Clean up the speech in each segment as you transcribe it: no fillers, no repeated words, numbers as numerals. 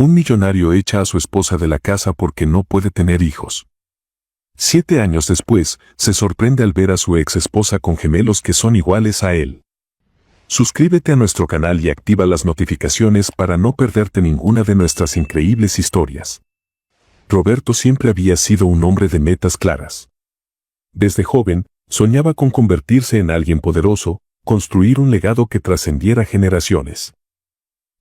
Un millonario echa a su esposa de la casa porque no puede tener hijos. 7 años después, se sorprende al ver a su ex esposa con gemelos que son iguales a él. Suscríbete a nuestro canal y activa las notificaciones para no perderte ninguna de nuestras increíbles historias. Roberto siempre había sido un hombre de metas claras. Desde joven, soñaba con convertirse en alguien poderoso, construir un legado que trascendiera generaciones.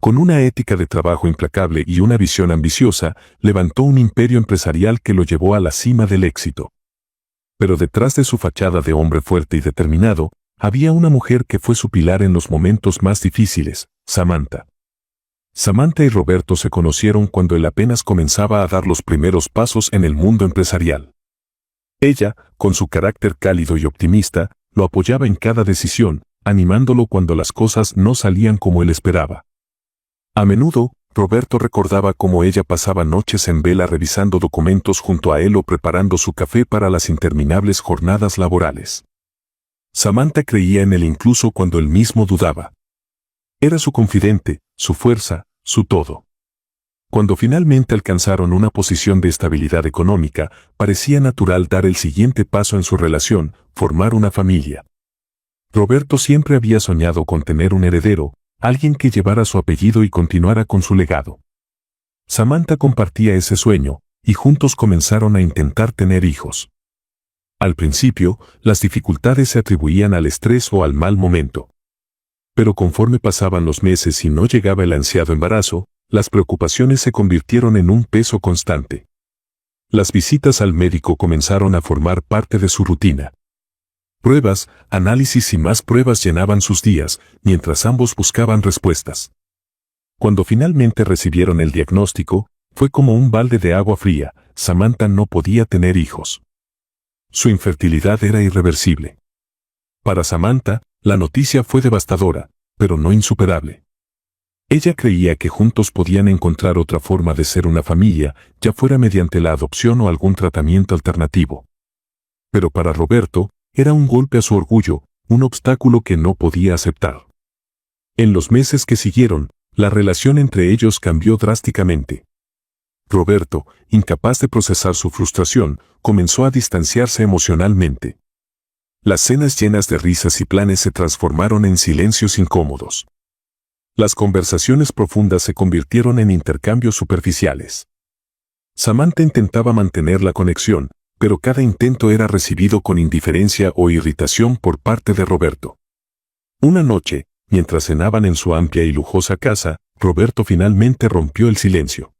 Con una ética de trabajo implacable y una visión ambiciosa, levantó un imperio empresarial que lo llevó a la cima del éxito. Pero detrás de su fachada de hombre fuerte y determinado, había una mujer que fue su pilar en los momentos más difíciles, Samantha. Samantha y Roberto se conocieron cuando él apenas comenzaba a dar los primeros pasos en el mundo empresarial. Ella, con su carácter cálido y optimista, lo apoyaba en cada decisión, animándolo cuando las cosas no salían como él esperaba. A menudo, Roberto recordaba cómo ella pasaba noches en vela revisando documentos junto a él o preparando su café para las interminables jornadas laborales. Samantha creía en él incluso cuando él mismo dudaba. Era su confidente, su fuerza, su todo. Cuando finalmente alcanzaron una posición de estabilidad económica, parecía natural dar el siguiente paso en su relación, formar una familia. Roberto siempre había soñado con tener un heredero, alguien que llevara su apellido y continuara con su legado. Samantha compartía ese sueño, y juntos comenzaron a intentar tener hijos. Al principio, las dificultades se atribuían al estrés o al mal momento. Pero conforme pasaban los meses y no llegaba el ansiado embarazo, las preocupaciones se convirtieron en un peso constante. Las visitas al médico comenzaron a formar parte de su rutina. Pruebas, análisis y más pruebas llenaban sus días, mientras ambos buscaban respuestas. Cuando finalmente recibieron el diagnóstico, fue como un balde de agua fría. Samantha no podía tener hijos. Su infertilidad era irreversible. Para Samantha, la noticia fue devastadora, pero no insuperable. Ella creía que juntos podían encontrar otra forma de ser una familia, ya fuera mediante la adopción o algún tratamiento alternativo. Pero para Roberto, era un golpe a su orgullo, un obstáculo que no podía aceptar. En los meses que siguieron, la relación entre ellos cambió drásticamente. Roberto, incapaz de procesar su frustración, comenzó a distanciarse emocionalmente. Las cenas llenas de risas y planes se transformaron en silencios incómodos. Las conversaciones profundas se convirtieron en intercambios superficiales. Samantha intentaba mantener la conexión, pero cada intento era recibido con indiferencia o irritación por parte de Roberto. Una noche, mientras cenaban en su amplia y lujosa casa, Roberto finalmente rompió el silencio.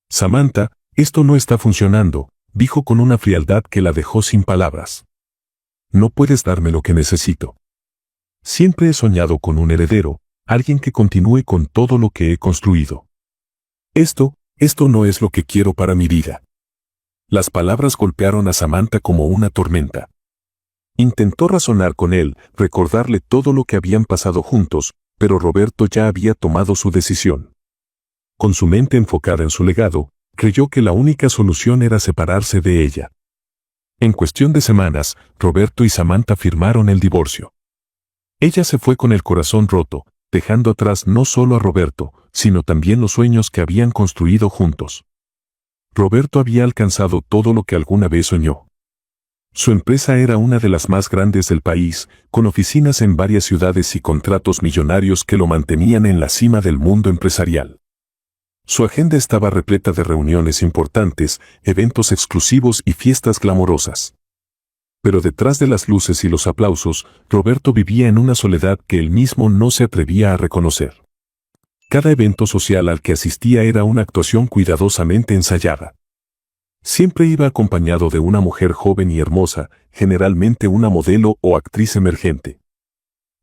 Samantha, esto no está funcionando, dijo con una frialdad que la dejó sin palabras. No puedes darme lo que necesito. Siempre he soñado con un heredero, alguien que continúe con todo lo que he construido. Esto no es lo que quiero para mi vida. Las palabras golpearon a Samantha como una tormenta. Intentó razonar con él, recordarle todo lo que habían pasado juntos, pero Roberto ya había tomado su decisión. Con su mente enfocada en su legado, creyó que la única solución era separarse de ella. En cuestión de semanas, Roberto y Samantha firmaron el divorcio. Ella se fue con el corazón roto, dejando atrás no solo a Roberto, sino también los sueños que habían construido juntos. Roberto había alcanzado todo lo que alguna vez soñó. Su empresa era una de las más grandes del país, con oficinas en varias ciudades y contratos millonarios que lo mantenían en la cima del mundo empresarial. Su agenda estaba repleta de reuniones importantes, eventos exclusivos y fiestas glamorosas. Pero detrás de las luces y los aplausos, Roberto vivía en una soledad que él mismo no se atrevía a reconocer. Cada evento social al que asistía era una actuación cuidadosamente ensayada. Siempre iba acompañado de una mujer joven y hermosa, generalmente una modelo o actriz emergente.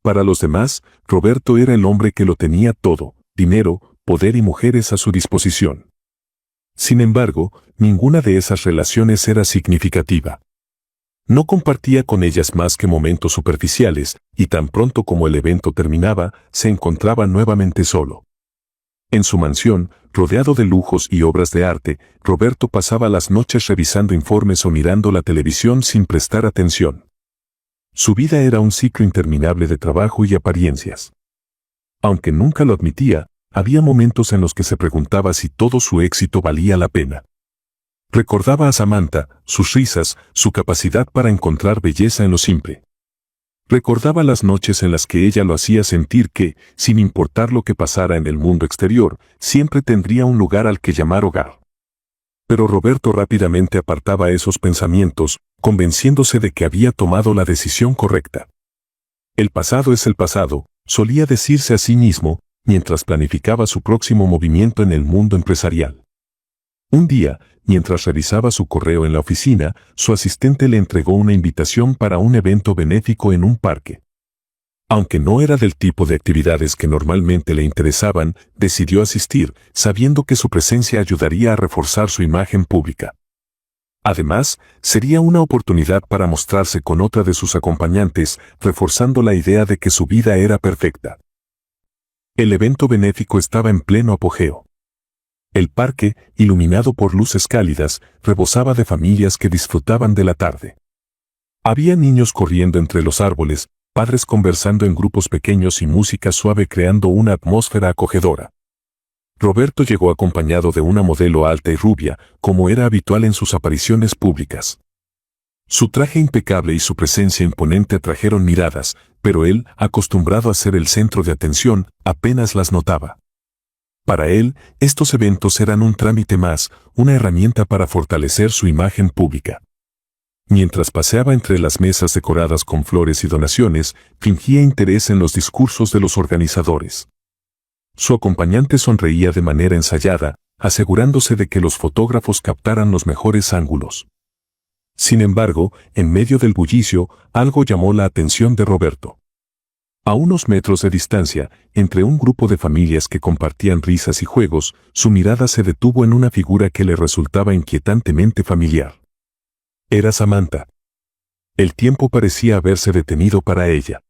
Para los demás, Roberto era el hombre que lo tenía todo: dinero, poder y mujeres a su disposición. Sin embargo, ninguna de esas relaciones era significativa. No compartía con ellas más que momentos superficiales, y tan pronto como el evento terminaba, se encontraba nuevamente solo. En su mansión, rodeado de lujos y obras de arte, Roberto pasaba las noches revisando informes o mirando la televisión sin prestar atención. Su vida era un ciclo interminable de trabajo y apariencias. Aunque nunca lo admitía, había momentos en los que se preguntaba si todo su éxito valía la pena. Recordaba a Samantha, sus risas, su capacidad para encontrar belleza en lo simple. Recordaba las noches en las que ella lo hacía sentir que, sin importar lo que pasara en el mundo exterior, siempre tendría un lugar al que llamar hogar. Pero Roberto rápidamente apartaba esos pensamientos, convenciéndose de que había tomado la decisión correcta. El pasado es el pasado, solía decirse a sí mismo, mientras planificaba su próximo movimiento en el mundo empresarial. Un día, mientras revisaba su correo en la oficina, su asistente le entregó una invitación para un evento benéfico en un parque. Aunque no era del tipo de actividades que normalmente le interesaban, decidió asistir, sabiendo que su presencia ayudaría a reforzar su imagen pública. Además, sería una oportunidad para mostrarse con otra de sus acompañantes, reforzando la idea de que su vida era perfecta. El evento benéfico estaba en pleno apogeo. El parque, iluminado por luces cálidas, rebosaba de familias que disfrutaban de la tarde. Había niños corriendo entre los árboles, padres conversando en grupos pequeños y música suave creando una atmósfera acogedora. Roberto llegó acompañado de una modelo alta y rubia, como era habitual en sus apariciones públicas. Su traje impecable y su presencia imponente atrajeron miradas, pero él, acostumbrado a ser el centro de atención, apenas las notaba. Para él, estos eventos eran un trámite más, una herramienta para fortalecer su imagen pública. Mientras paseaba entre las mesas decoradas con flores y donaciones, fingía interés en los discursos de los organizadores. Su acompañante sonreía de manera ensayada, asegurándose de que los fotógrafos captaran los mejores ángulos. Sin embargo, en medio del bullicio, algo llamó la atención de Roberto. A unos metros de distancia, entre un grupo de familias que compartían risas y juegos, su mirada se detuvo en una figura que le resultaba inquietantemente familiar. Era Samantha. El tiempo parecía haberse detenido para ella.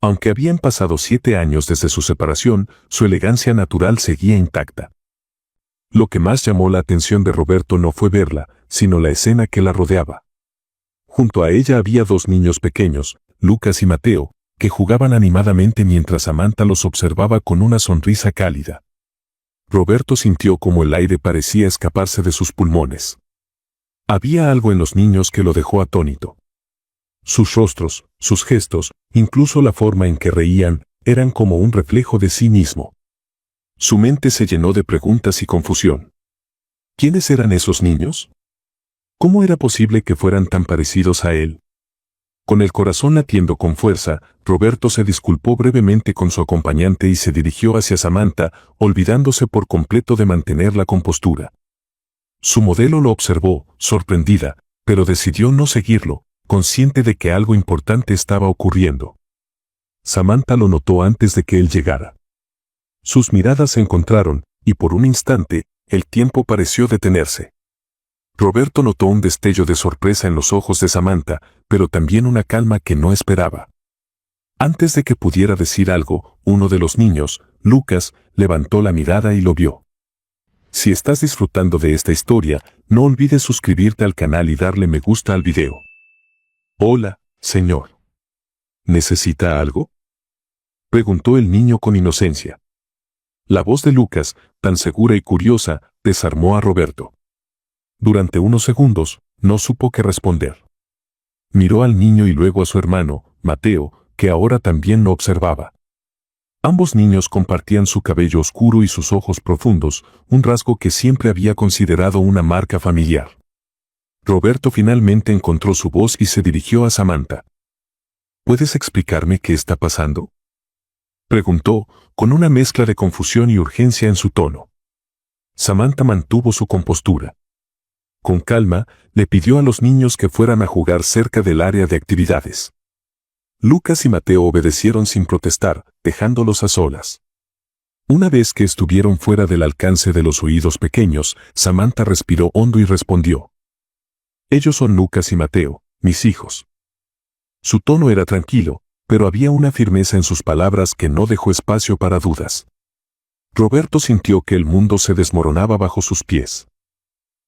Aunque habían pasado 7 años desde su separación, su elegancia natural seguía intacta. Lo que más llamó la atención de Roberto no fue verla, sino la escena que la rodeaba. Junto a ella había 2 niños pequeños, Lucas y Mateo, que jugaban animadamente mientras Samantha los observaba con una sonrisa cálida. Roberto sintió como el aire parecía escaparse de sus pulmones. Había algo en los niños que lo dejó atónito. Sus rostros, sus gestos, incluso la forma en que reían, eran como un reflejo de sí mismo. Su mente se llenó de preguntas y confusión. ¿Quiénes eran esos niños? ¿Cómo era posible que fueran tan parecidos a él? Con el corazón latiendo con fuerza, Roberto se disculpó brevemente con su acompañante y se dirigió hacia Samantha, olvidándose por completo de mantener la compostura. Su modelo lo observó, sorprendida, pero decidió no seguirlo, consciente de que algo importante estaba ocurriendo. Samantha lo notó antes de que él llegara. Sus miradas se encontraron, y por un instante, el tiempo pareció detenerse. Roberto notó un destello de sorpresa en los ojos de Samantha, pero también una calma que no esperaba. Antes de que pudiera decir algo, uno de los niños, Lucas, levantó la mirada y lo vio. Si estás disfrutando de esta historia, no olvides suscribirte al canal y darle me gusta al video. Hola, señor. ¿Necesita algo? Preguntó el niño con inocencia. La voz de Lucas, tan segura y curiosa, desarmó a Roberto. Durante unos segundos, no supo qué responder. Miró al niño y luego a su hermano, Mateo, que ahora también lo observaba. Ambos niños compartían su cabello oscuro y sus ojos profundos, un rasgo que siempre había considerado una marca familiar. Roberto finalmente encontró su voz y se dirigió a Samantha. ¿Puedes explicarme qué está pasando?, preguntó, con una mezcla de confusión y urgencia en su tono. Samantha mantuvo su compostura. Con calma, le pidió a los niños que fueran a jugar cerca del área de actividades. Lucas y Mateo obedecieron sin protestar, dejándolos a solas. Una vez que estuvieron fuera del alcance de los oídos pequeños, Samantha respiró hondo y respondió. Ellos son Lucas y Mateo, mis hijos. Su tono era tranquilo, pero había una firmeza en sus palabras que no dejó espacio para dudas. Roberto sintió que el mundo se desmoronaba bajo sus pies.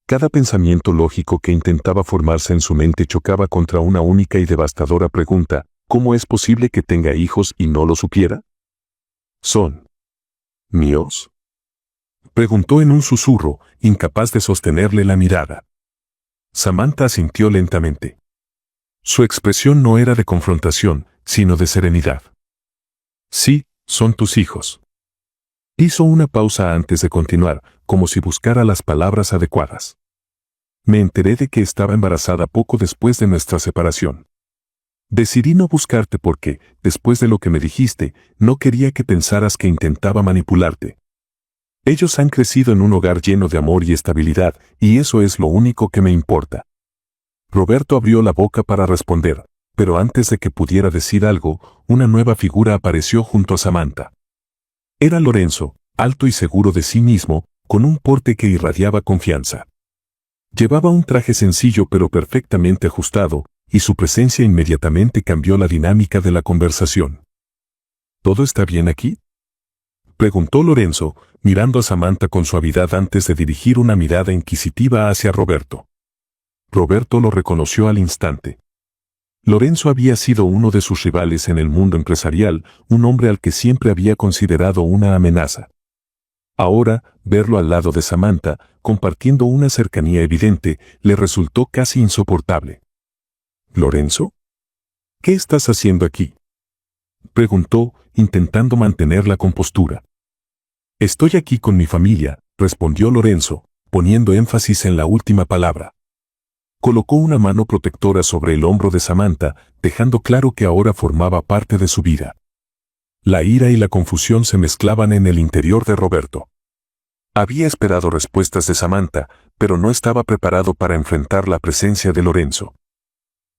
Cada pensamiento lógico que intentaba formarse en su mente chocaba contra una única y devastadora pregunta: ¿cómo es posible que tenga hijos y no lo supiera? Son ¿Míos? Preguntó en un susurro, incapaz de sostenerle la mirada. Samantha asintió lentamente. Su expresión no era de confrontación, sino de serenidad. Sí, son tus hijos. Hizo una pausa antes de continuar, como si buscara las palabras adecuadas. Me enteré de que estaba embarazada poco después de nuestra separación. Decidí no buscarte porque, después de lo que me dijiste, no quería que pensaras que intentaba manipularte. Ellos han crecido en un hogar lleno de amor y estabilidad, y eso es lo único que me importa. Roberto abrió la boca para responder, pero antes de que pudiera decir algo, una nueva figura apareció junto a Samantha. Era Lorenzo, alto y seguro de sí mismo, con un porte que irradiaba confianza. Llevaba un traje sencillo pero perfectamente ajustado, y su presencia inmediatamente cambió la dinámica de la conversación. ¿Todo está bien aquí?, preguntó Lorenzo, mirando a Samantha con suavidad antes de dirigir una mirada inquisitiva hacia Roberto. Roberto lo reconoció al instante. Lorenzo había sido uno de sus rivales en el mundo empresarial, un hombre al que siempre había considerado una amenaza. Ahora, verlo al lado de Samantha, compartiendo una cercanía evidente, le resultó casi insoportable. ¿Lorenzo? ¿Qué estás haciendo aquí?, preguntó, intentando mantener la compostura. Estoy aquí con mi familia, respondió Lorenzo, poniendo énfasis en la última palabra. Colocó una mano protectora sobre el hombro de Samantha, dejando claro que ahora formaba parte de su vida. La ira y la confusión se mezclaban en el interior de Roberto. Había esperado respuestas de Samantha, pero no estaba preparado para enfrentar la presencia de Lorenzo.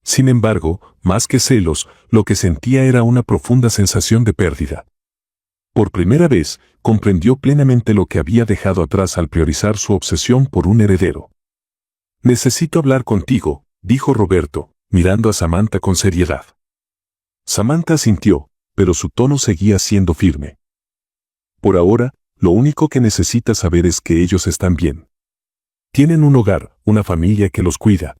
Sin embargo, más que celos, lo que sentía era una profunda sensación de pérdida. Por primera vez, comprendió plenamente lo que había dejado atrás al priorizar su obsesión por un heredero. «Necesito hablar contigo», dijo Roberto, mirando a Samantha con seriedad. Samantha asintió, pero su tono seguía siendo firme. «Por ahora, lo único que necesitas saber es que ellos están bien. Tienen un hogar, una familia que los cuida».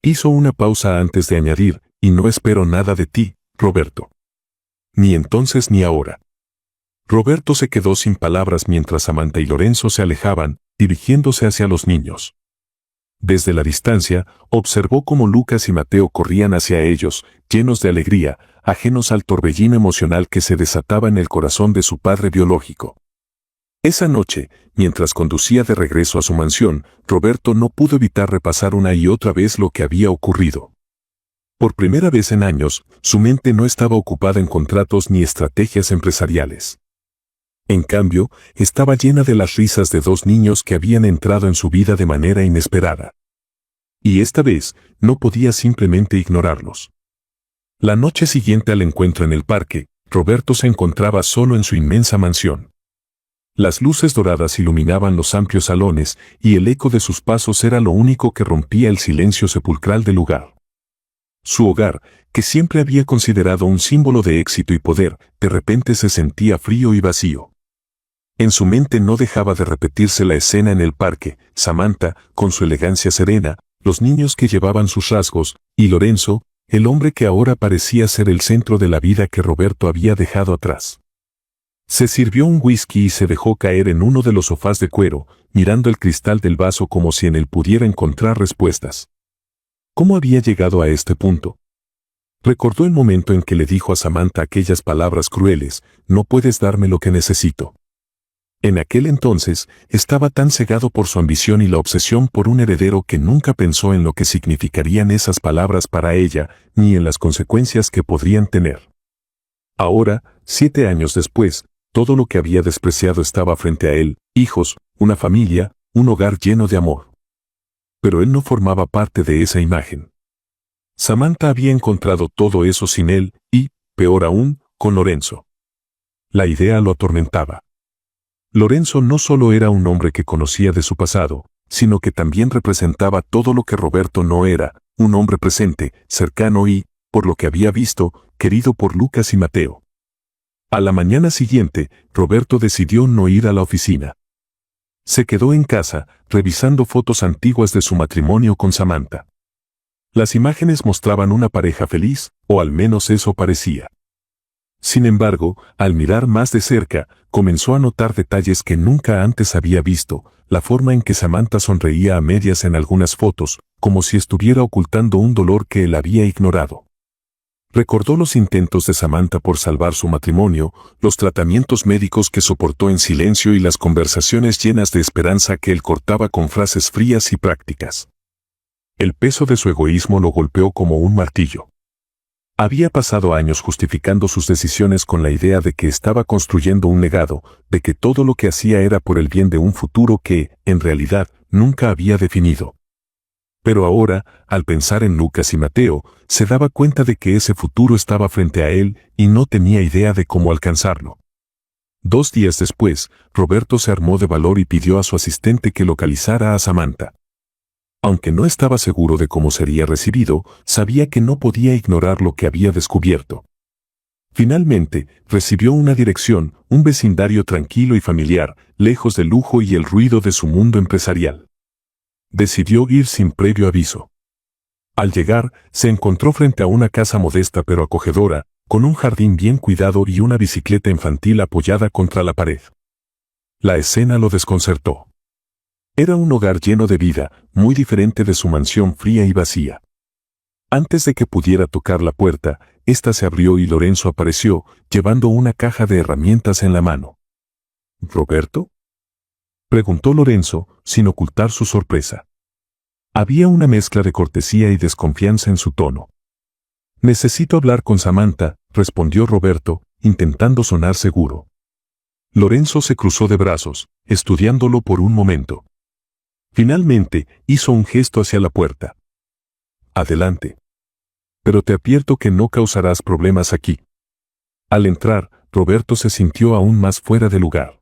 Hizo una pausa antes de añadir, «y no espero nada de ti, Roberto. Ni entonces ni ahora». Roberto se quedó sin palabras mientras Samantha y Lorenzo se alejaban, dirigiéndose hacia los niños. Desde la distancia, observó cómo Lucas y Mateo corrían hacia ellos, llenos de alegría, ajenos al torbellino emocional que se desataba en el corazón de su padre biológico. Esa noche, mientras conducía de regreso a su mansión, Roberto no pudo evitar repasar una y otra vez lo que había ocurrido. Por primera vez en años, su mente no estaba ocupada en contratos ni estrategias empresariales. En cambio, estaba llena de las risas de dos niños que habían entrado en su vida de manera inesperada. Y esta vez, no podía simplemente ignorarlos. La noche siguiente al encuentro en el parque, Roberto se encontraba solo en su inmensa mansión. Las luces doradas iluminaban los amplios salones, y el eco de sus pasos era lo único que rompía el silencio sepulcral del lugar. Su hogar, que siempre había considerado un símbolo de éxito y poder, de repente se sentía frío y vacío. En su mente no dejaba de repetirse la escena en el parque, Samantha, con su elegancia serena, los niños que llevaban sus rasgos, y Lorenzo, el hombre que ahora parecía ser el centro de la vida que Roberto había dejado atrás. Se sirvió un whisky y se dejó caer en uno de los sofás de cuero, mirando el cristal del vaso como si en él pudiera encontrar respuestas. ¿Cómo había llegado a este punto? Recordó el momento en que le dijo a Samantha aquellas palabras crueles, «No puedes darme lo que necesito». En aquel entonces, estaba tan cegado por su ambición y la obsesión por un heredero que nunca pensó en lo que significarían esas palabras para ella, ni en las consecuencias que podrían tener. Ahora, 7 años después, todo lo que había despreciado estaba frente a él, hijos, una familia, un hogar lleno de amor. Pero él no formaba parte de esa imagen. Samantha había encontrado todo eso sin él, y, peor aún, con Lorenzo. La idea lo atormentaba. Lorenzo no solo era un hombre que conocía de su pasado, sino que también representaba todo lo que Roberto no era, un hombre presente, cercano y, por lo que había visto, querido por Lucas y Mateo. A la mañana siguiente, Roberto decidió no ir a la oficina. Se quedó en casa, revisando fotos antiguas de su matrimonio con Samantha. Las imágenes mostraban una pareja feliz, o al menos eso parecía. Sin embargo, al mirar más de cerca, comenzó a notar detalles que nunca antes había visto, la forma en que Samantha sonreía a medias en algunas fotos, como si estuviera ocultando un dolor que él había ignorado. Recordó los intentos de Samantha por salvar su matrimonio, los tratamientos médicos que soportó en silencio y las conversaciones llenas de esperanza que él cortaba con frases frías y prácticas. El peso de su egoísmo lo golpeó como un martillo. Había pasado años justificando sus decisiones con la idea de que estaba construyendo un legado, de que todo lo que hacía era por el bien de un futuro que, en realidad, nunca había definido. Pero ahora, al pensar en Lucas y Mateo, se daba cuenta de que ese futuro estaba frente a él y no tenía idea de cómo alcanzarlo. 2 días después, Roberto se armó de valor y pidió a su asistente que localizara a Samantha. Aunque no estaba seguro de cómo sería recibido, sabía que no podía ignorar lo que había descubierto. Finalmente, recibió una dirección, un vecindario tranquilo y familiar, lejos del lujo y el ruido de su mundo empresarial. Decidió ir sin previo aviso. Al llegar, se encontró frente a una casa modesta pero acogedora, con un jardín bien cuidado y una bicicleta infantil apoyada contra la pared. La escena lo desconcertó. Era un hogar lleno de vida, muy diferente de su mansión fría y vacía. Antes de que pudiera tocar la puerta, ésta se abrió y Lorenzo apareció, llevando una caja de herramientas en la mano. ¿Roberto?, preguntó Lorenzo, sin ocultar su sorpresa. Había una mezcla de cortesía y desconfianza en su tono. Necesito hablar con Samantha, respondió Roberto, intentando sonar seguro. Lorenzo se cruzó de brazos, estudiándolo por un momento. Finalmente, hizo un gesto hacia la puerta. Adelante. Pero te advierto que no causarás problemas aquí. Al entrar, Roberto se sintió aún más fuera de lugar.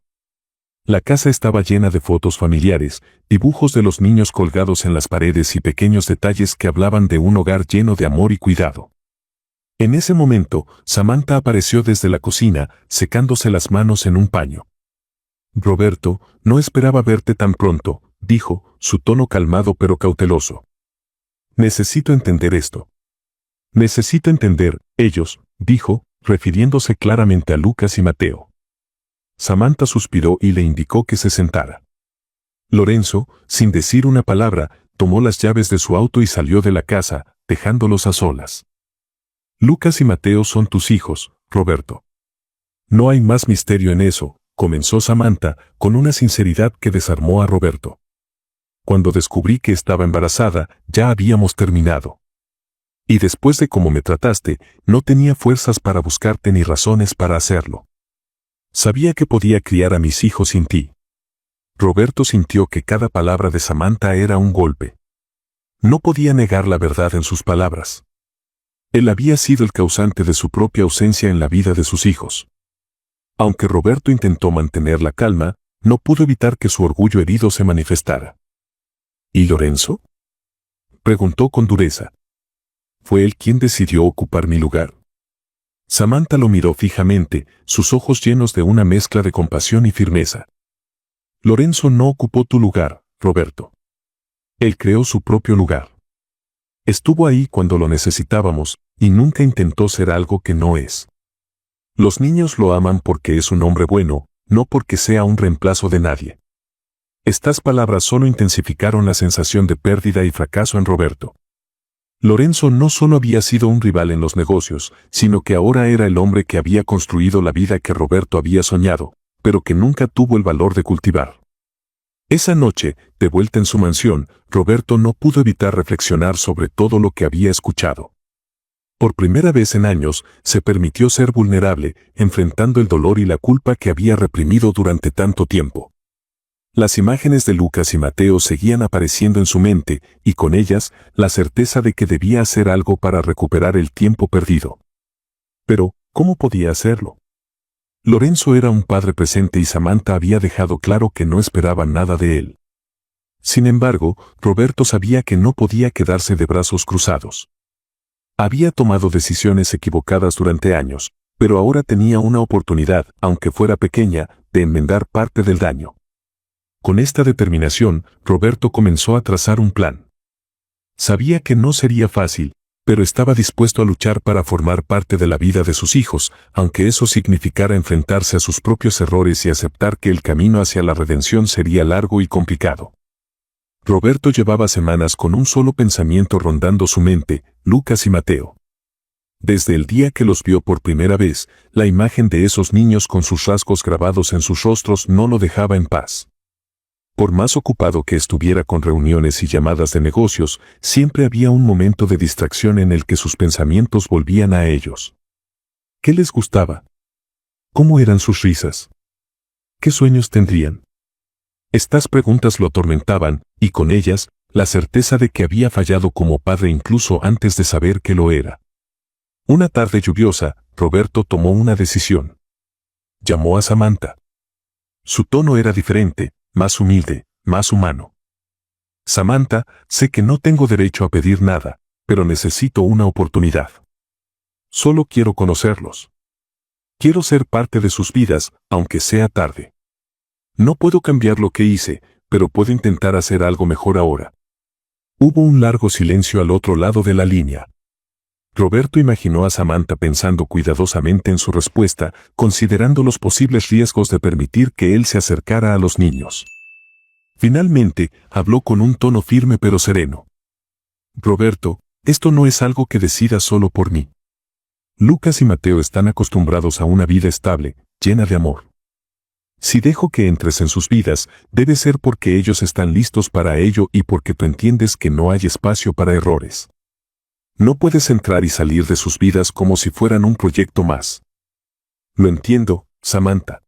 La casa estaba llena de fotos familiares, dibujos de los niños colgados en las paredes y pequeños detalles que hablaban de un hogar lleno de amor y cuidado. En ese momento, Samantha apareció desde la cocina, secándose las manos en un paño. Roberto, no esperaba verte tan pronto, dijo, su tono calmado pero cauteloso. Necesito entender esto. Necesito entender, ellos, dijo, refiriéndose claramente a Lucas y Mateo. Samantha suspiró y le indicó que se sentara. Lorenzo, sin decir una palabra, tomó las llaves de su auto y salió de la casa, dejándolos a solas. Lucas y Mateo son tus hijos, Roberto. No hay más misterio en eso, comenzó Samantha, con una sinceridad que desarmó a Roberto. Cuando descubrí que estaba embarazada, ya habíamos terminado. Y después de cómo me trataste, no tenía fuerzas para buscarte ni razones para hacerlo. Sabía que podía criar a mis hijos sin ti. Roberto sintió que cada palabra de Samantha era un golpe. No podía negar la verdad en sus palabras. Él había sido el causante de su propia ausencia en la vida de sus hijos. Aunque Roberto intentó mantener la calma, no pudo evitar que su orgullo herido se manifestara. ¿Y Lorenzo?, preguntó con dureza. Fue él quien decidió ocupar mi lugar. Samantha lo miró fijamente, sus ojos llenos de una mezcla de compasión y firmeza. Lorenzo no ocupó tu lugar, Roberto. Él creó su propio lugar. Estuvo ahí cuando lo necesitábamos, y nunca intentó ser algo que no es. Los niños lo aman porque es un hombre bueno, no porque sea un reemplazo de nadie. Estas palabras solo intensificaron la sensación de pérdida y fracaso en Roberto. Lorenzo no solo había sido un rival en los negocios, sino que ahora era el hombre que había construido la vida que Roberto había soñado, pero que nunca tuvo el valor de cultivar. Esa noche, de vuelta en su mansión, Roberto no pudo evitar reflexionar sobre todo lo que había escuchado. Por primera vez en años, se permitió ser vulnerable, enfrentando el dolor y la culpa que había reprimido durante tanto tiempo. Las imágenes de Lucas y Mateo seguían apareciendo en su mente, y con ellas, la certeza de que debía hacer algo para recuperar el tiempo perdido. Pero, ¿cómo podía hacerlo? Lorenzo era un padre presente y Samantha había dejado claro que no esperaba nada de él. Sin embargo, Roberto sabía que no podía quedarse de brazos cruzados. Había tomado decisiones equivocadas durante años, pero ahora tenía una oportunidad, aunque fuera pequeña, de enmendar parte del daño. Con esta determinación, Roberto comenzó a trazar un plan. Sabía que no sería fácil, Pero estaba dispuesto a luchar para formar parte de la vida de sus hijos, aunque eso significara enfrentarse a sus propios errores y aceptar que el camino hacia la redención sería largo y complicado. Roberto llevaba semanas con un solo pensamiento rondando su mente: Lucas y Mateo. Desde el día que los vio por primera vez, la imagen de esos niños con sus rasgos grabados en sus rostros no lo dejaba en paz. Por más ocupado que estuviera con reuniones y llamadas de negocios, siempre había un momento de distracción en el que sus pensamientos volvían a ellos. ¿Qué les gustaba? ¿Cómo eran sus risas? ¿Qué sueños tendrían? Estas preguntas lo atormentaban, y con ellas, la certeza de que había fallado como padre incluso antes de saber que lo era. Una tarde lluviosa, Roberto tomó una decisión. Llamó a Samantha. Su tono era diferente, más humilde, más humano. Samantha, sé que no tengo derecho a pedir nada, pero necesito una oportunidad. Solo quiero conocerlos. Quiero ser parte de sus vidas, aunque sea tarde. No puedo cambiar lo que hice, pero puedo intentar hacer algo mejor ahora. Hubo un largo silencio al otro lado de la línea. Roberto imaginó a Samantha pensando cuidadosamente en su respuesta, considerando los posibles riesgos de permitir que él se acercara a los niños. Finalmente, habló con un tono firme pero sereno. Roberto, esto no es algo que decidas solo por mí. Lucas y Mateo están acostumbrados a una vida estable, llena de amor. Si dejo que entres en sus vidas, debe ser porque ellos están listos para ello y porque tú entiendes que no hay espacio para errores. No puedes entrar y salir de sus vidas como si fueran un proyecto más. Lo entiendo, Samantha.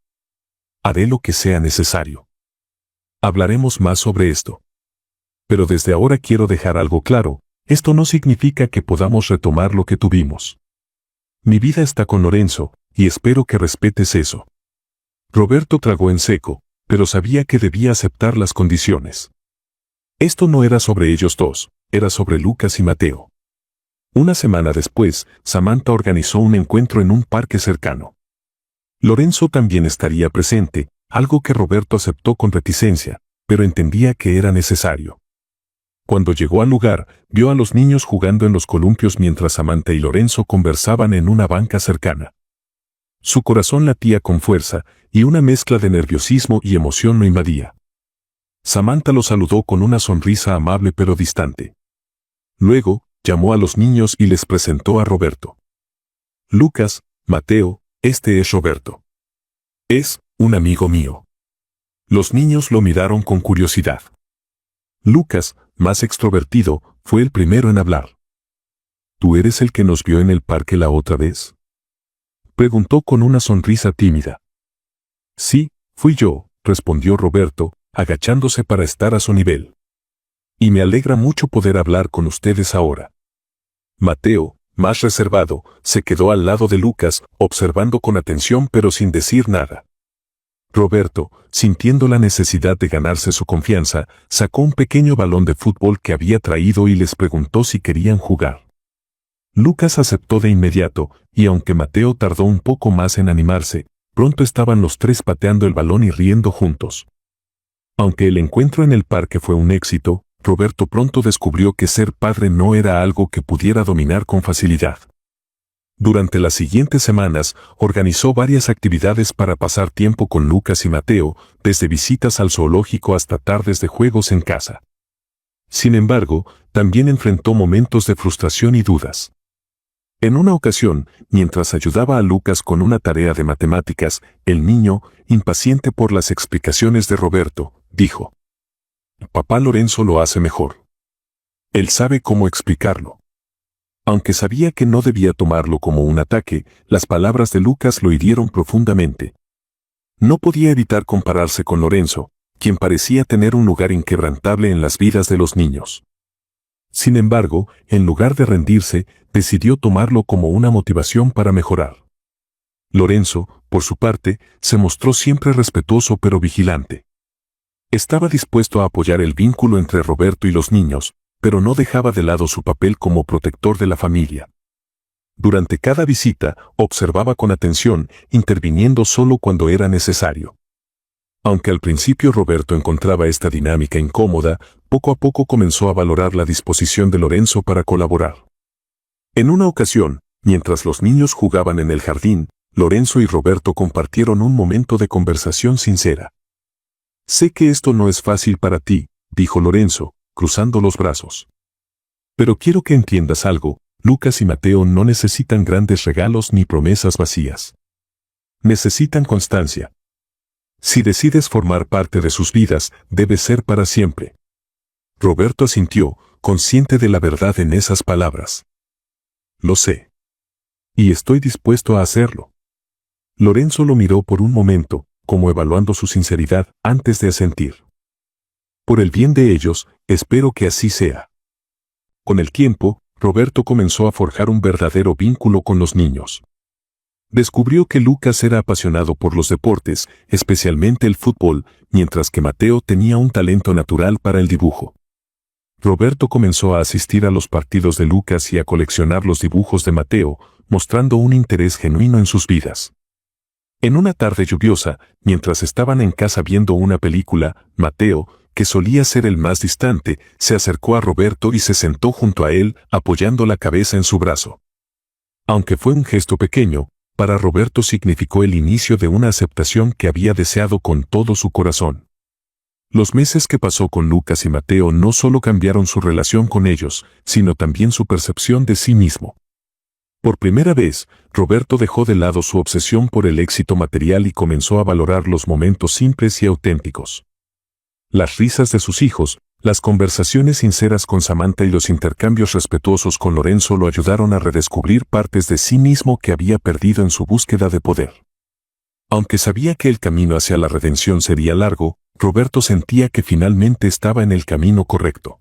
Haré lo que sea necesario. Hablaremos más sobre esto. Pero desde ahora quiero dejar algo claro: esto no significa que podamos retomar lo que tuvimos. Mi vida está con Lorenzo, y espero que respetes eso. Roberto tragó en seco, pero sabía que debía aceptar las condiciones. Esto no era sobre ellos dos, era sobre Lucas y Mateo. Una semana después, Samantha organizó un encuentro en un parque cercano. Lorenzo también estaría presente, algo que Roberto aceptó con reticencia, pero entendía que era necesario. Cuando llegó al lugar, vio a los niños jugando en los columpios mientras Samantha y Lorenzo conversaban en una banca cercana. Su corazón latía con fuerza, y una mezcla de nerviosismo y emoción lo invadía. Samantha lo saludó con una sonrisa amable pero distante. Luego, llamó a los niños y les presentó a Roberto. Lucas, Mateo, este es Roberto. Es un amigo mío. Los niños lo miraron con curiosidad. Lucas, más extrovertido, fue el primero en hablar. ¿Tú eres el que nos vio en el parque la otra vez?, preguntó con una sonrisa tímida. Sí, fui yo, respondió Roberto, agachándose para estar a su nivel. Y me alegra mucho poder hablar con ustedes ahora. Mateo, más reservado, se quedó al lado de Lucas, observando con atención pero sin decir nada. Roberto, sintiendo la necesidad de ganarse su confianza, sacó un pequeño balón de fútbol que había traído y les preguntó si querían jugar. Lucas aceptó de inmediato, y aunque Mateo tardó un poco más en animarse, pronto estaban los tres pateando el balón y riendo juntos. Aunque el encuentro en el parque fue un éxito, Roberto pronto descubrió que ser padre no era algo que pudiera dominar con facilidad. Durante las siguientes semanas, organizó varias actividades para pasar tiempo con Lucas y Mateo, desde visitas al zoológico hasta tardes de juegos en casa. Sin embargo, también enfrentó momentos de frustración y dudas. En una ocasión, mientras ayudaba a Lucas con una tarea de matemáticas, el niño, impaciente por las explicaciones de Roberto, dijo: «Papá Lorenzo lo hace mejor. Él sabe cómo explicarlo». Aunque sabía que no debía tomarlo como un ataque, las palabras de Lucas lo hirieron profundamente. No podía evitar compararse con Lorenzo, quien parecía tener un lugar inquebrantable en las vidas de los niños. Sin embargo, en lugar de rendirse, decidió tomarlo como una motivación para mejorar. Lorenzo, por su parte, se mostró siempre respetuoso pero vigilante. Estaba dispuesto a apoyar el vínculo entre Roberto y los niños, pero no dejaba de lado su papel como protector de la familia. Durante cada visita, observaba con atención, interviniendo solo cuando era necesario. Aunque al principio Roberto encontraba esta dinámica incómoda, poco a poco comenzó a valorar la disposición de Lorenzo para colaborar. En una ocasión, mientras los niños jugaban en el jardín, Lorenzo y Roberto compartieron un momento de conversación sincera. «Sé que esto no es fácil para ti», dijo Lorenzo, cruzando los brazos. «Pero quiero que entiendas algo, Lucas y Mateo no necesitan grandes regalos ni promesas vacías. Necesitan constancia. Si decides formar parte de sus vidas, debe ser para siempre». Roberto asintió, consciente de la verdad en esas palabras. «Lo sé. Y estoy dispuesto a hacerlo». Lorenzo lo miró por un momento, como evaluando su sinceridad, antes de asentir. «Por el bien de ellos, espero que así sea». Con el tiempo, Roberto comenzó a forjar un verdadero vínculo con los niños. Descubrió que Lucas era apasionado por los deportes, especialmente el fútbol, mientras que Mateo tenía un talento natural para el dibujo. Roberto comenzó a asistir a los partidos de Lucas y a coleccionar los dibujos de Mateo, mostrando un interés genuino en sus vidas. En una tarde lluviosa, mientras estaban en casa viendo una película, Mateo, que solía ser el más distante, se acercó a Roberto y se sentó junto a él, apoyando la cabeza en su brazo. Aunque fue un gesto pequeño, para Roberto significó el inicio de una aceptación que había deseado con todo su corazón. Los meses que pasó con Lucas y Mateo no solo cambiaron su relación con ellos, sino también su percepción de sí mismo. Por primera vez, Roberto dejó de lado su obsesión por el éxito material y comenzó a valorar los momentos simples y auténticos. Las risas de sus hijos, las conversaciones sinceras con Samantha y los intercambios respetuosos con Lorenzo lo ayudaron a redescubrir partes de sí mismo que había perdido en su búsqueda de poder. Aunque sabía que el camino hacia la redención sería largo, Roberto sentía que finalmente estaba en el camino correcto.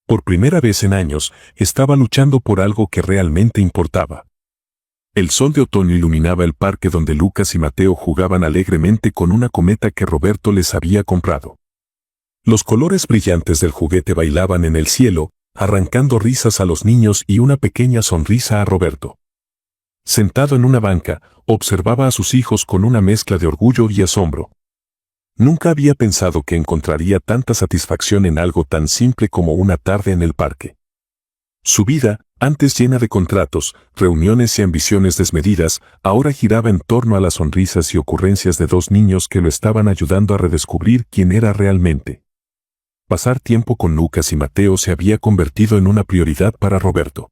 Por primera vez en años, estaba luchando por algo que realmente importaba. El sol de otoño iluminaba el parque donde Lucas y Mateo jugaban alegremente con una cometa que Roberto les había comprado. Los colores brillantes del juguete bailaban en el cielo, arrancando risas a los niños y una pequeña sonrisa a Roberto. Sentado en una banca, observaba a sus hijos con una mezcla de orgullo y asombro. Nunca había pensado que encontraría tanta satisfacción en algo tan simple como una tarde en el parque. Su vida, antes llena de contratos, reuniones y ambiciones desmedidas, ahora giraba en torno a las sonrisas y ocurrencias de dos niños que lo estaban ayudando a redescubrir quién era realmente. Pasar tiempo con Lucas y Mateo se había convertido en una prioridad para Roberto.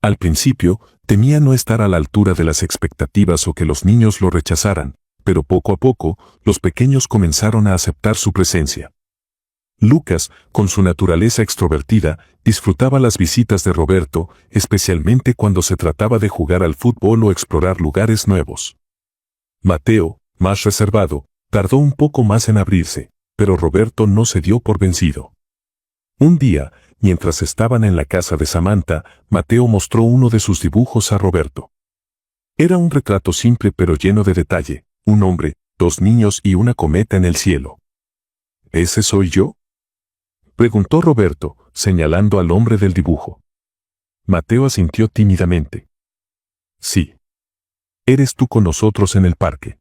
Al principio, temía no estar a la altura de las expectativas o que los niños lo rechazaran, pero poco a poco, los pequeños comenzaron a aceptar su presencia. Lucas, con su naturaleza extrovertida, disfrutaba las visitas de Roberto, especialmente cuando se trataba de jugar al fútbol o explorar lugares nuevos. Mateo, más reservado, tardó un poco más en abrirse, pero Roberto no se dio por vencido. Un día, mientras estaban en la casa de Samantha, Mateo mostró uno de sus dibujos a Roberto. Era un retrato simple pero lleno de detalle, un hombre, dos niños y una cometa en el cielo. ¿Ese soy yo?, preguntó Roberto, señalando al hombre del dibujo. Mateo asintió tímidamente. Sí. Eres tú con nosotros en el parque.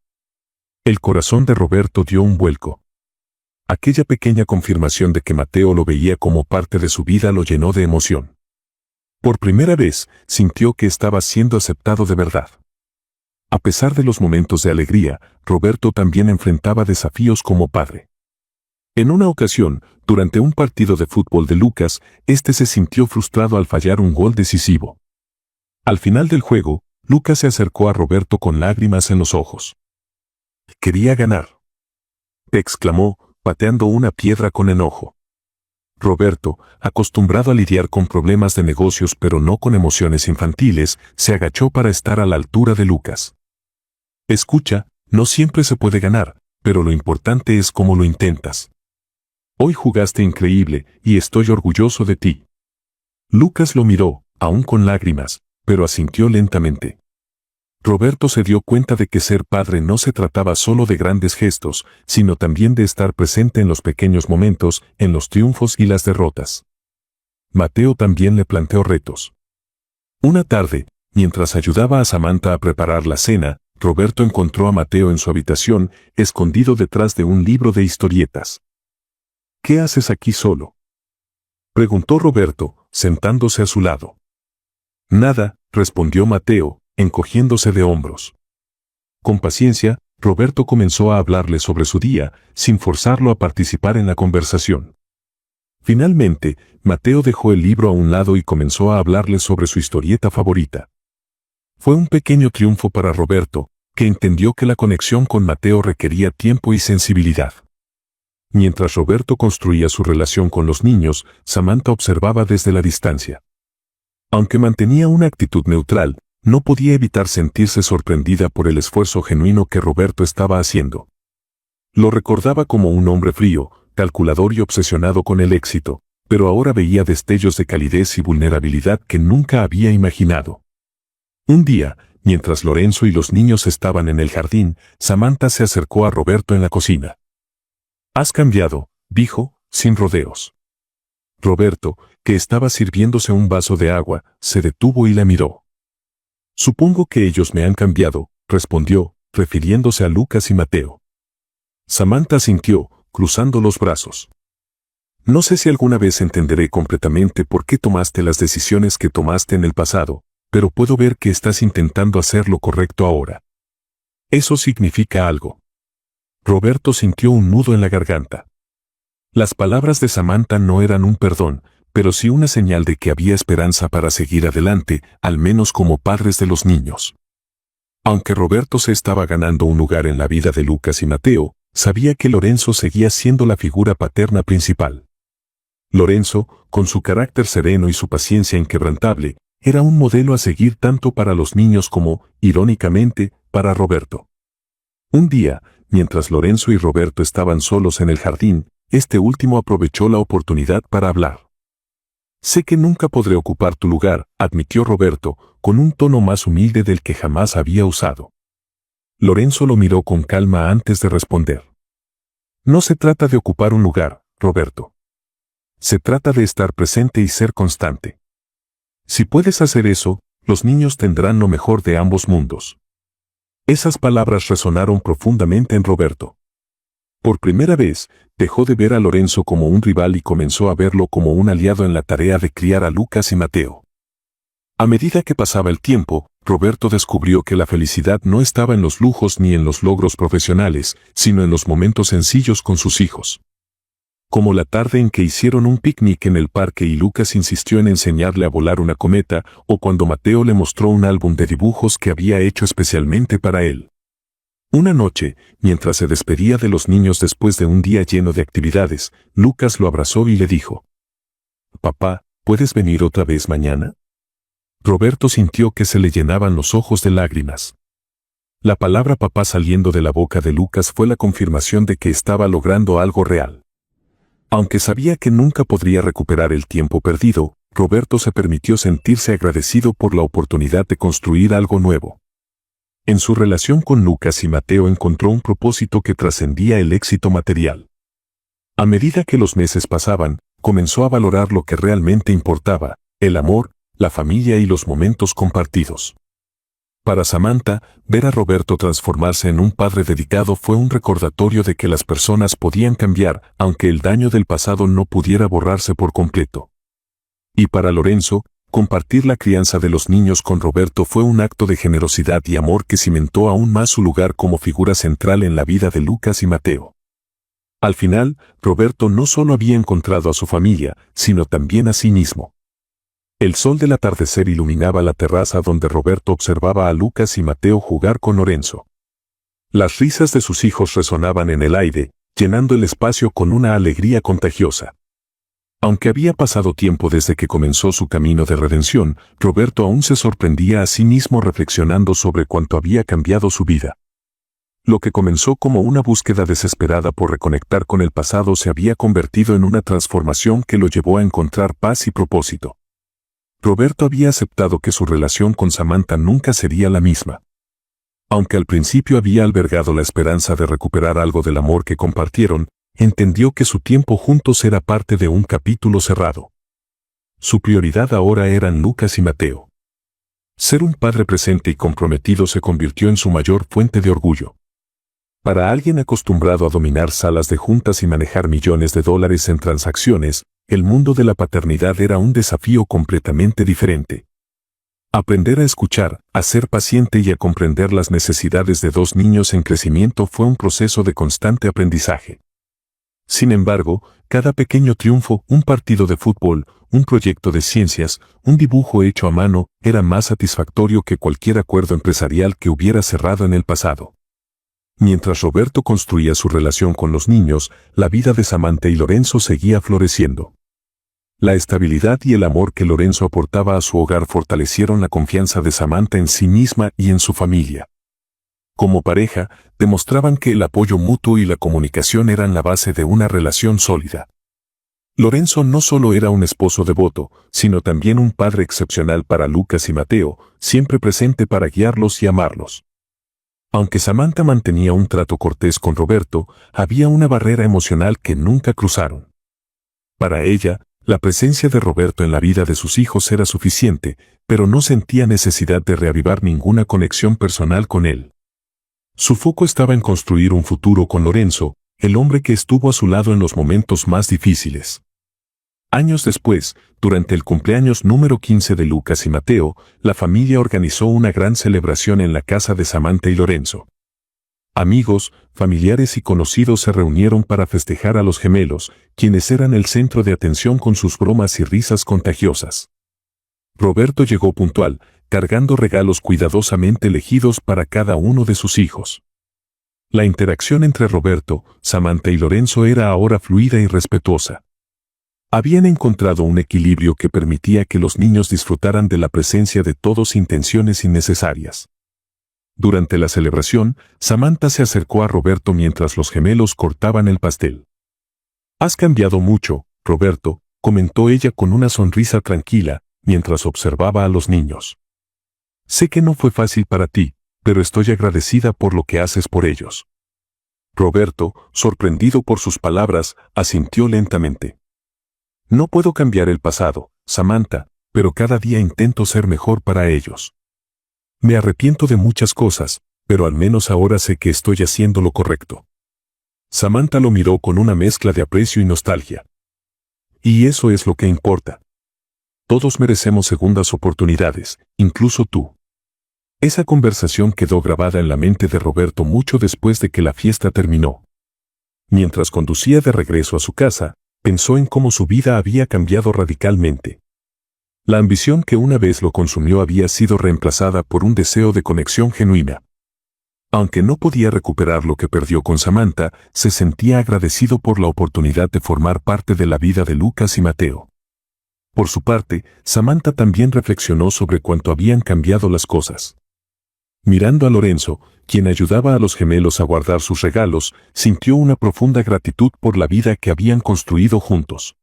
El corazón de Roberto dio un vuelco. Aquella pequeña confirmación de que Mateo lo veía como parte de su vida lo llenó de emoción. Por primera vez, sintió que estaba siendo aceptado de verdad. A pesar de los momentos de alegría, Roberto también enfrentaba desafíos como padre. En una ocasión, durante un partido de fútbol de Lucas, este se sintió frustrado al fallar un gol decisivo. Al final del juego, Lucas se acercó a Roberto con lágrimas en los ojos. «Quería ganar», exclamó, pateando una piedra con enojo. Roberto, acostumbrado a lidiar con problemas de negocios pero no con emociones infantiles, se agachó para estar a la altura de Lucas. «Escucha, no siempre se puede ganar, pero lo importante es cómo lo intentas. Hoy jugaste increíble y estoy orgulloso de ti». Lucas lo miró, aún con lágrimas, pero asintió lentamente. Roberto se dio cuenta de que ser padre no se trataba solo de grandes gestos, sino también de estar presente en los pequeños momentos, en los triunfos y las derrotas. Mateo también le planteó retos. Una tarde, mientras ayudaba a Samantha a preparar la cena, Roberto encontró a Mateo en su habitación, escondido detrás de un libro de historietas. «¿Qué haces aquí solo?», preguntó Roberto, sentándose a su lado. Nada, respondió Mateo, encogiéndose de hombros. Con paciencia, Roberto comenzó a hablarle sobre su día, sin forzarlo a participar en la conversación. Finalmente, Mateo dejó el libro a un lado y comenzó a hablarle sobre su historieta favorita. Fue un pequeño triunfo para Roberto, que entendió que la conexión con Mateo requería tiempo y sensibilidad. Mientras Roberto construía su relación con los niños, Samantha observaba desde la distancia. Aunque mantenía una actitud neutral, no podía evitar sentirse sorprendida por el esfuerzo genuino que Roberto estaba haciendo. Lo recordaba como un hombre frío, calculador y obsesionado con el éxito, pero ahora veía destellos de calidez y vulnerabilidad que nunca había imaginado. Un día, mientras Lorenzo y los niños estaban en el jardín, Samantha se acercó a Roberto en la cocina. «Has cambiado», dijo, sin rodeos. Roberto, que estaba sirviéndose un vaso de agua, se detuvo y la miró. «Supongo que ellos me han cambiado», respondió, refiriéndose a Lucas y Mateo. Samantha asintió, cruzando los brazos. «No sé si alguna vez entenderé completamente por qué tomaste las decisiones que tomaste en el pasado, pero puedo ver que estás intentando hacer lo correcto ahora. Eso significa algo». Roberto sintió un nudo en la garganta. Las palabras de Samantha no eran un perdón, pero sí una señal de que había esperanza para seguir adelante, al menos como padres de los niños. Aunque Roberto se estaba ganando un lugar en la vida de Lucas y Mateo, sabía que Lorenzo seguía siendo la figura paterna principal. Lorenzo, con su carácter sereno y su paciencia inquebrantable, era un modelo a seguir tanto para los niños como, irónicamente, para Roberto. Un día, mientras Lorenzo y Roberto estaban solos en el jardín, este último aprovechó la oportunidad para hablar. «Sé que nunca podré ocupar tu lugar», admitió Roberto, con un tono más humilde del que jamás había usado. Lorenzo lo miró con calma antes de responder. «No se trata de ocupar un lugar, Roberto. Se trata de estar presente y ser constante. Si puedes hacer eso, los niños tendrán lo mejor de ambos mundos». Esas palabras resonaron profundamente en Roberto. Por primera vez, dejó de ver a Lorenzo como un rival y comenzó a verlo como un aliado en la tarea de criar a Lucas y Mateo. A medida que pasaba el tiempo, Roberto descubrió que la felicidad no estaba en los lujos ni en los logros profesionales, sino en los momentos sencillos con sus hijos. Como la tarde en que hicieron un picnic en el parque y Lucas insistió en enseñarle a volar una cometa, o cuando Mateo le mostró un álbum de dibujos que había hecho especialmente para él. Una noche, mientras se despedía de los niños después de un día lleno de actividades, Lucas lo abrazó y le dijo: «Papá, ¿puedes venir otra vez mañana?». Roberto sintió que se le llenaban los ojos de lágrimas. La palabra papá saliendo de la boca de Lucas fue la confirmación de que estaba logrando algo real. Aunque sabía que nunca podría recuperar el tiempo perdido, Roberto se permitió sentirse agradecido por la oportunidad de construir algo nuevo. En su relación con Lucas y Mateo encontró un propósito que trascendía el éxito material. A medida que los meses pasaban, comenzó a valorar lo que realmente importaba: el amor, la familia y los momentos compartidos. Para Samantha, ver a Roberto transformarse en un padre dedicado fue un recordatorio de que las personas podían cambiar, aunque el daño del pasado no pudiera borrarse por completo. Y para Lorenzo, compartir la crianza de los niños con Roberto fue un acto de generosidad y amor que cimentó aún más su lugar como figura central en la vida de Lucas y Mateo. Al final, Roberto no solo había encontrado a su familia, sino también a sí mismo. El sol del atardecer iluminaba la terraza donde Roberto observaba a Lucas y Mateo jugar con Lorenzo. Las risas de sus hijos resonaban en el aire, llenando el espacio con una alegría contagiosa. Aunque había pasado tiempo desde que comenzó su camino de redención, Roberto aún se sorprendía a sí mismo reflexionando sobre cuánto había cambiado su vida. Lo que comenzó como una búsqueda desesperada por reconectar con el pasado se había convertido en una transformación que lo llevó a encontrar paz y propósito. Roberto había aceptado que su relación con Samantha nunca sería la misma. Aunque al principio había albergado la esperanza de recuperar algo del amor que compartieron, entendió que su tiempo juntos era parte de un capítulo cerrado. Su prioridad ahora eran Lucas y Mateo. Ser un padre presente y comprometido se convirtió en su mayor fuente de orgullo. Para alguien acostumbrado a dominar salas de juntas y manejar millones de dólares en transacciones, el mundo de la paternidad era un desafío completamente diferente. Aprender a escuchar, a ser paciente y a comprender las necesidades de dos niños en crecimiento fue un proceso de constante aprendizaje. Sin embargo, cada pequeño triunfo, un partido de fútbol, un proyecto de ciencias, un dibujo hecho a mano, era más satisfactorio que cualquier acuerdo empresarial que hubiera cerrado en el pasado. Mientras Roberto construía su relación con los niños, la vida de Samantha y Lorenzo seguía floreciendo. La estabilidad y el amor que Lorenzo aportaba a su hogar fortalecieron la confianza de Samantha en sí misma y en su familia. Como pareja, demostraban que el apoyo mutuo y la comunicación eran la base de una relación sólida. Lorenzo no solo era un esposo devoto, sino también un padre excepcional para Lucas y Mateo, siempre presente para guiarlos y amarlos. Aunque Samantha mantenía un trato cortés con Roberto, había una barrera emocional que nunca cruzaron. Para ella, la presencia de Roberto en la vida de sus hijos era suficiente, pero no sentía necesidad de reavivar ninguna conexión personal con él. Su foco estaba en construir un futuro con Lorenzo, el hombre que estuvo a su lado en los momentos más difíciles. Años después, durante el cumpleaños número 15 de Lucas y Mateo, la familia organizó una gran celebración en la casa de Samantha y Lorenzo. Amigos, familiares y conocidos se reunieron para festejar a los gemelos, quienes eran el centro de atención con sus bromas y risas contagiosas. Roberto llegó puntual, cargando regalos cuidadosamente elegidos para cada uno de sus hijos. La interacción entre Roberto, Samantha y Lorenzo era ahora fluida y respetuosa. Habían encontrado un equilibrio que permitía que los niños disfrutaran de la presencia de todos sin tensiones innecesarias. Durante la celebración, Samantha se acercó a Roberto mientras los gemelos cortaban el pastel. «Has cambiado mucho, Roberto», comentó ella con una sonrisa tranquila, mientras observaba a los niños. «Sé que no fue fácil para ti, pero estoy agradecida por lo que haces por ellos». Roberto, sorprendido por sus palabras, asintió lentamente. «No puedo cambiar el pasado, Samantha, pero cada día intento ser mejor para ellos. Me arrepiento de muchas cosas, pero al menos ahora sé que estoy haciendo lo correcto». Samantha lo miró con una mezcla de aprecio y nostalgia. «Y eso es lo que importa. Todos merecemos segundas oportunidades, incluso tú». Esa conversación quedó grabada en la mente de Roberto mucho después de que la fiesta terminó. Mientras conducía de regreso a su casa, pensó en cómo su vida había cambiado radicalmente. La ambición que una vez lo consumió había sido reemplazada por un deseo de conexión genuina. Aunque no podía recuperar lo que perdió con Samantha, se sentía agradecido por la oportunidad de formar parte de la vida de Lucas y Mateo. Por su parte, Samantha también reflexionó sobre cuánto habían cambiado las cosas. Mirando a Lorenzo, quien ayudaba a los gemelos a guardar sus regalos, sintió una profunda gratitud por la vida que habían construido juntos.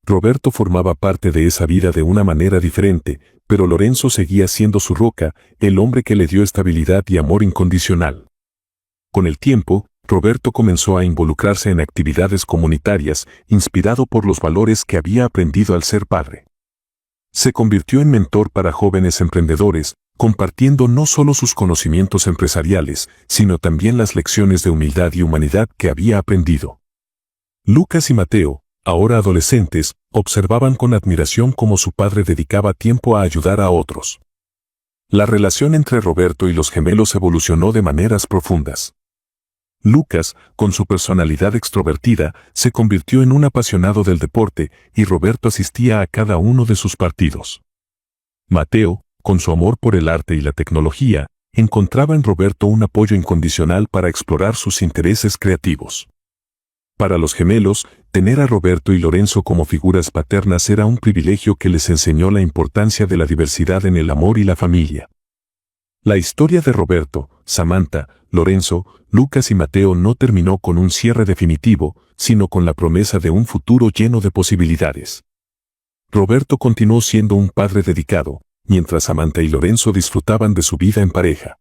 Roberto formaba parte de esa vida de una manera diferente, pero Lorenzo seguía siendo su roca, el hombre que le dio estabilidad y amor incondicional. Con el tiempo, Roberto comenzó a involucrarse en actividades comunitarias, inspirado por los valores que había aprendido al ser padre. Se convirtió en mentor para jóvenes emprendedores, compartiendo no solo sus conocimientos empresariales, sino también las lecciones de humildad y humanidad que había aprendido. Lucas y Mateo, ahora adolescentes, observaban con admiración cómo su padre dedicaba tiempo a ayudar a otros. La relación entre Roberto y los gemelos evolucionó de maneras profundas. Lucas, con su personalidad extrovertida, se convirtió en un apasionado del deporte y Roberto asistía a cada uno de sus partidos. Mateo, con su amor por el arte y la tecnología, encontraba en Roberto un apoyo incondicional para explorar sus intereses creativos. Para los gemelos, tener a Roberto y Lorenzo como figuras paternas era un privilegio que les enseñó la importancia de la diversidad en el amor y la familia. La historia de Roberto, Samantha, Lorenzo, Lucas y Mateo no terminó con un cierre definitivo, sino con la promesa de un futuro lleno de posibilidades. Roberto continuó siendo un padre dedicado, mientras Samantha y Lorenzo disfrutaban de su vida en pareja.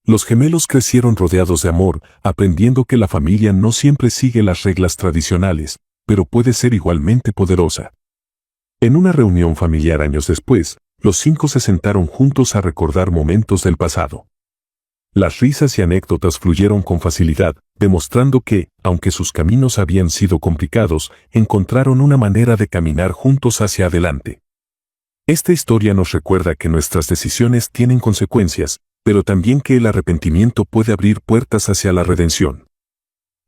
Los gemelos crecieron rodeados de amor, aprendiendo que la familia no siempre sigue las reglas tradicionales, pero puede ser igualmente poderosa. En una reunión familiar años después, los 5 se sentaron juntos a recordar momentos del pasado. Las risas y anécdotas fluyeron con facilidad, demostrando que, aunque sus caminos habían sido complicados, encontraron una manera de caminar juntos hacia adelante. Esta historia nos recuerda que nuestras decisiones tienen consecuencias, pero también que el arrepentimiento puede abrir puertas hacia la redención.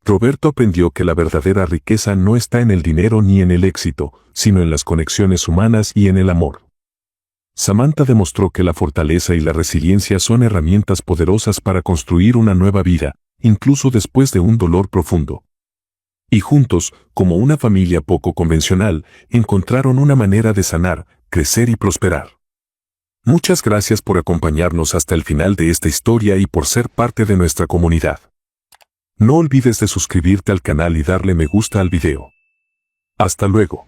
Roberto aprendió que la verdadera riqueza no está en el dinero ni en el éxito, sino en las conexiones humanas y en el amor. Samantha demostró que la fortaleza y la resiliencia son herramientas poderosas para construir una nueva vida, incluso después de un dolor profundo. Y juntos, como una familia poco convencional, encontraron una manera de sanar, crecer y prosperar. Muchas gracias por acompañarnos hasta el final de esta historia y por ser parte de nuestra comunidad. No olvides de suscribirte al canal y darle me gusta al video. Hasta luego.